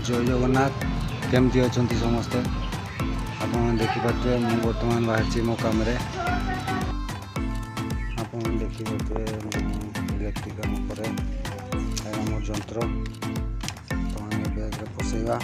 जय जगन्नाथ केमती अच्छा समस्ते आप देखिपे मु बर्तमान बाहर मो कम आप देखिपे इलेक्ट्रिक काम मोर जंत्र तो आम बैग पसैवा।